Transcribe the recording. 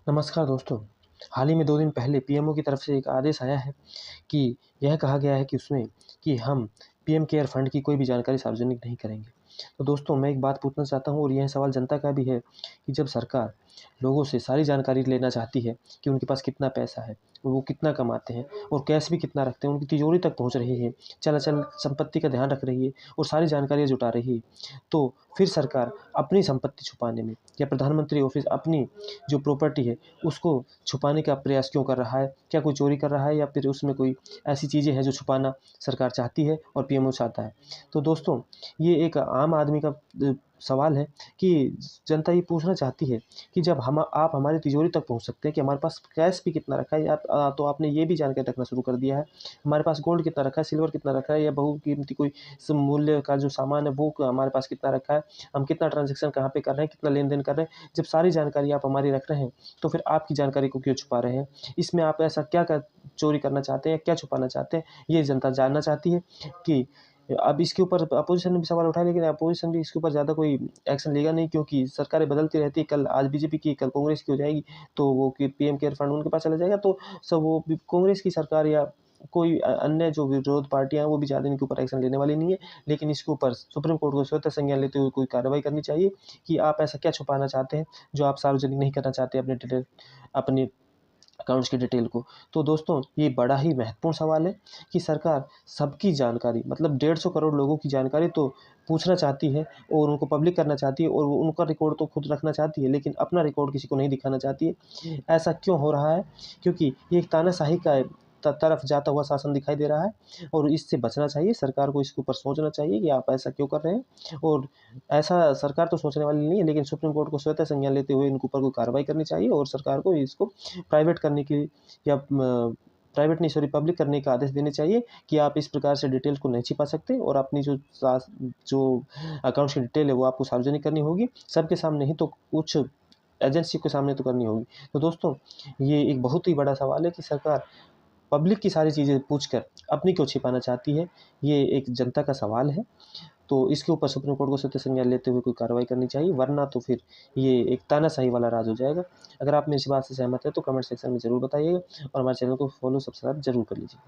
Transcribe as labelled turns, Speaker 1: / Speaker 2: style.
Speaker 1: नमस्कार दोस्तों। हाल ही में 2 दिन पहले पीएमओ की तरफ से एक आदेश आया है कि यह कहा गया है कि उसमें कि हम पीएम केयर फंड की कोई भी जानकारी सार्वजनिक नहीं करेंगे। तो दोस्तों, मैं एक बात पूछना चाहता हूँ और यह सवाल जनता का भी है कि जब सरकार लोगों से सारी जानकारी लेना चाहती है कि उनके पास कितना पैसा है, वो कितना कमाते हैं और कैश भी कितना रखते हैं, उनकी तिजोरी तक पहुँच रही है, चल-अचल संपत्ति का ध्यान रख रही है और सारी जानकारियाँ जुटा रही है, तो फिर सरकार अपनी संपत्ति छुपाने में या प्रधानमंत्री ऑफ़िस अपनी जो प्रॉपर्टी है उसको छुपाने का प्रयास क्यों कर रहा है? क्या कोई चोरी कर रहा है या फिर उसमें कोई ऐसी चीज़ें हैं जो छुपाना सरकार चाहती है और पीएमओ चाहता है? तो दोस्तों, ये एक आम आदमी का सवाल है कि जनता ये पूछना चाहती है कि जब हम आप हमारी तिजोरी तक पहुँच सकते हैं कि हमारे पास कैश भी कितना रखा है या तो आपने ये भी जानकारी रखना शुरू कर दिया है। हमारे पास गोल्ड कितना रखा है, सिल्वर कितना रखा है या बहुकीमती कोई मूल्य का जो सामान है वो हमारे पास कितना रखा है, हम कितना ट्रांज़ैक्शन कहाँ पे कर रहे हैं, कितना लेन-देन कर रहे हैं। जब सारी जानकारी आप हमारी रख रहे हैं, तो फिर आपकी जानकारी को क्यों छुपा रहे हैं? इसमें आप ऐसा क्या चोरी करना चाहते हैं, क्या छुपाना चाहते हैं? ये जनता जानना चाहती है कि अब इसके ऊपर अपोज़िशन ने भी सवाल उठाया, लेकिन अपोज़िशन भी इसके ऊपर ज़्यादा कोई एक्शन लेगा नहीं, क्योंकि सरकारें बदलती रहती हैं। कल आज बीजेपी की, कल कांग्रेस की हो जाएगी, तो वो कि पीएम केयर फंड उनके पास चला जाएगा, तो सब वो कांग्रेस की सरकार या कोई अन्य जो विरोध पार्टियाँ हैं, वो भी ज़्यादा इनके ऊपर एक्शन लेने वाली नहीं है। लेकिन इसके ऊपर सुप्रीम कोर्ट को स्वतः संज्ञान लेते हुए कोई कार्रवाई करनी चाहिए कि आप ऐसा क्या छुपाना चाहते हैं, जो आप सार्वजनिक नहीं करना चाहते अपने अकाउंट्स की डिटेल को। तो दोस्तों, ये बड़ा ही महत्वपूर्ण सवाल है कि सरकार सबकी जानकारी, मतलब 150 करोड़ लोगों की जानकारी तो पूछना चाहती है और उनको पब्लिक करना चाहती है और वो उनका रिकॉर्ड तो खुद रखना चाहती है, लेकिन अपना रिकॉर्ड किसी को नहीं दिखाना चाहती है। ऐसा क्यों हो रहा है? क्योंकि ये एक तानाशाही का तरफ जाता हुआ शासन दिखाई दे रहा है और इससे बचना चाहिए। सरकार को इसके ऊपर सोचना चाहिए कि आप ऐसा क्यों कर रहे हैं, और ऐसा सरकार तो सोचने वाली नहीं है, लेकिन सुप्रीम कोर्ट को स्वतः संज्ञान लेते हुए इनके ऊपर कोई कार्रवाई करनी चाहिए और सरकार को इसको प्राइवेट करने की या प्राइवेट नहीं, सॉरी, पब्लिक करने का आदेश देने चाहिए कि आप इस प्रकार से डिटेल्स को नहीं छिपा सकते और अपनी जो अकाउंट्स की डिटेल है वो आपको सार्वजनिक करनी होगी, सबके सामने ही तो कुछ एजेंसी के सामने तो करनी होगी। तो दोस्तों, ये एक बहुत ही बड़ा सवाल है कि सरकार पब्लिक की सारी चीज़ें पूछकर अपनी क्यों छिपाना चाहती है? ये एक जनता का सवाल है। तो इसके ऊपर सुप्रीम कोर्ट को सत्य संज्ञान लेते हुए कोई कार्रवाई करनी चाहिए, वरना तो फिर ये एक तानाशाही वाला राज हो जाएगा। अगर आप मेरी इस बात से सहमत हैं तो कमेंट सेक्शन में ज़रूर बताइएगा और हमारे चैनल को फॉलो, सब्सक्राइब ज़रूर कर लीजिए।